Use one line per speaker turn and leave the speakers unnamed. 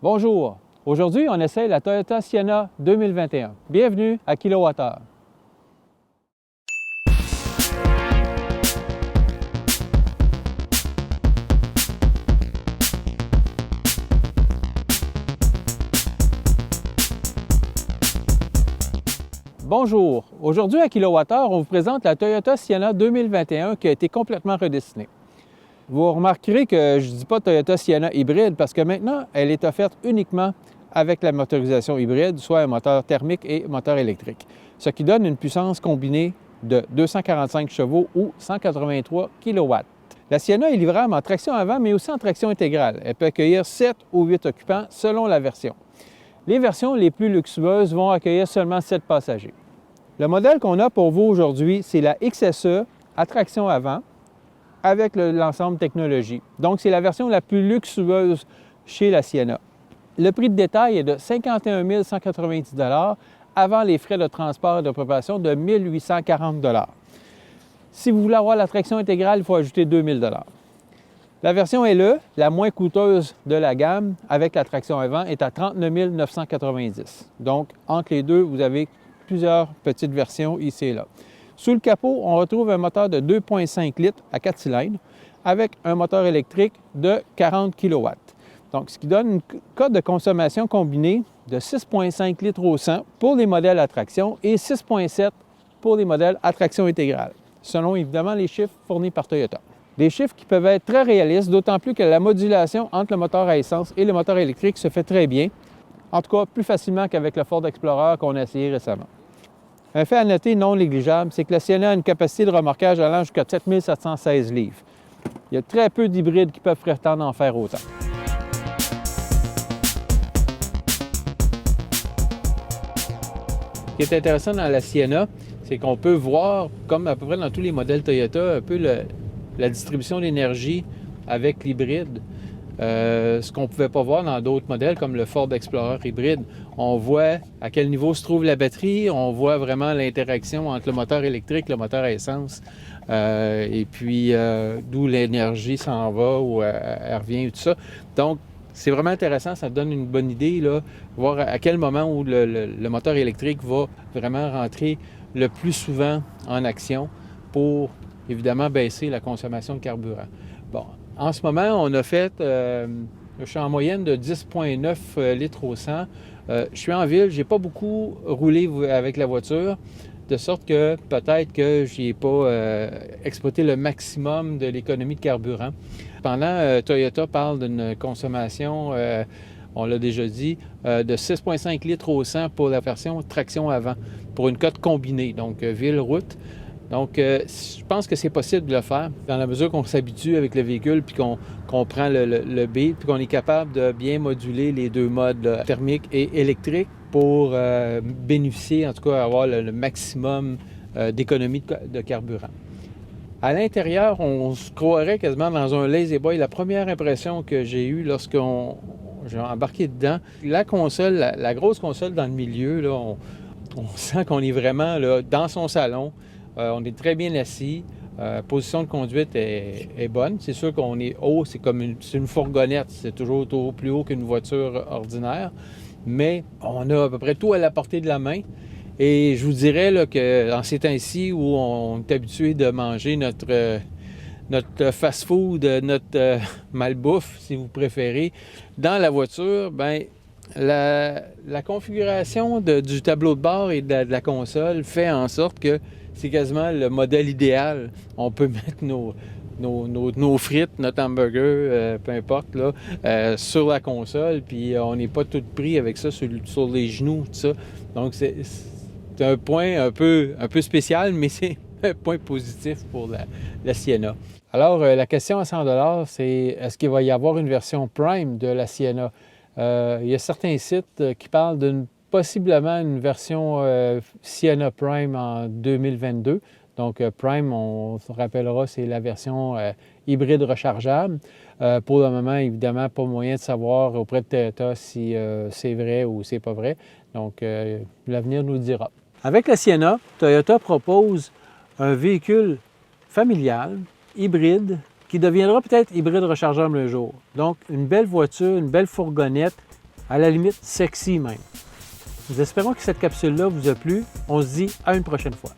Bonjour, aujourd'hui on essaie la Toyota Sienna 2021. Bienvenue à Kilowattheure. Bonjour, aujourd'hui à Kilowattheure, on vous présente la Toyota Sienna 2021 qui a été complètement redessinée. Vous remarquerez que je ne dis pas Toyota Sienna hybride parce que maintenant, elle est offerte uniquement avec la motorisation hybride, soit un moteur thermique et moteur électrique, ce qui donne une puissance combinée de 245 chevaux ou 183 kW. La Sienna est livrable en traction avant, mais aussi en traction intégrale. Elle peut accueillir 7 ou 8 occupants selon la version. Les versions les plus luxueuses vont accueillir seulement 7 passagers. Le modèle qu'on a pour vous aujourd'hui, c'est la XSE à traction avant avec l'ensemble technologie. Donc, c'est la version la plus luxueuse chez la Sienna. Le prix de détail est de 51 190 $ avant les frais de transport et de préparation de 1 840 $. Si vous voulez avoir la traction intégrale, il faut ajouter 2 000 $. La version LE, la moins coûteuse de la gamme, avec la traction avant, est à 39 990 $. Donc, entre les deux, vous avez plusieurs petites versions ici et là. Sous le capot, on retrouve un moteur de 2,5 litres à 4 cylindres avec un moteur électrique de 40 kW. Donc, ce qui donne une cote de consommation combinée de 6,5 litres au 100 pour les modèles à traction et 6,7 pour les modèles à traction intégrale, selon évidemment les chiffres fournis par Toyota. Des chiffres qui peuvent être très réalistes, d'autant plus que la modulation entre le moteur à essence et le moteur électrique se fait très bien, en tout cas plus facilement qu'avec le Ford Explorer qu'on a essayé récemment. Un fait à noter non négligeable, c'est que la Sienna a une capacité de remorquage allant jusqu'à 7 716 livres. Il y a très peu d'hybrides qui peuvent prétendre en faire autant. Ce qui est intéressant dans la Sienna, c'est qu'on peut voir, comme à peu près dans tous les modèles Toyota, un peu la distribution d'énergie avec l'hybride. Ce qu'on ne pouvait pas voir dans d'autres modèles comme le Ford Explorer hybride. On voit à quel niveau se trouve la batterie, on voit vraiment l'interaction entre le moteur électrique et le moteur à essence, et puis d'où l'énergie s'en va ou elle revient, tout ça. Donc, c'est vraiment intéressant, ça donne une bonne idée, là, voir à quel moment où le moteur électrique va vraiment rentrer le plus souvent en action pour, évidemment, baisser la consommation de carburant. Bon. En ce moment, on a fait, je suis en moyenne de 10,9 litres au 100. Je suis en ville, je n'ai pas beaucoup roulé avec la voiture, de sorte que peut-être que je n'ai pas exploité le maximum de l'économie de carburant. Cependant, Toyota parle d'une consommation, on l'a déjà dit, de 6,5 litres au 100 pour la version traction avant, pour une cote combinée, donc ville-route. Donc, je pense que c'est possible de le faire dans la mesure qu'on s'habitue avec le véhicule puis qu'on prend le beat puis qu'on est capable de bien moduler les deux modes thermique et électrique pour bénéficier, en tout cas, avoir le maximum d'économie de carburant. À l'intérieur, on se croirait quasiment dans un lazy boy. La première impression que j'ai eue lorsqu'on j'ai embarqué dedans, la console, la grosse console dans le milieu, là, on sent qu'on est vraiment là, dans son salon. On est très bien assis. Position de conduite est bonne. C'est sûr qu'on est haut, c'est comme une fourgonnette. C'est toujours plus haut qu'une voiture ordinaire. Mais on a à peu près tout à la portée de la main. Et je vous dirais là, que dans ces temps-ci où on est habitué de manger notre fast-food, notre malbouffe, si vous préférez, dans la voiture, bien, la configuration du tableau de bord et de la console fait en sorte que c'est quasiment le modèle idéal. On peut mettre nos frites, notre hamburger, peu importe, là, sur la console, puis on n'est pas tout pris avec ça sur les genoux, tout ça. Donc, c'est un point un peu spécial, mais c'est un point positif pour la Sienna. Alors, la question à 100 $, c'est est-ce qu'il va y avoir une version Prime de la Sienna? Il y a certains sites qui parlent possiblement une version Sienna Prime en 2022. Donc, Prime, on se rappellera, c'est la version hybride rechargeable. Pour le moment, évidemment, pas moyen de savoir auprès de Toyota si c'est vrai ou c'est pas vrai. Donc, l'avenir nous le dira. Avec la Sienna, Toyota propose un véhicule familial, hybride, qui deviendra peut-être hybride rechargeable un jour. Donc, une belle voiture, une belle fourgonnette À la limite, sexy même. Nous espérons que cette capsule-là vous a plu. On se dit à une prochaine fois.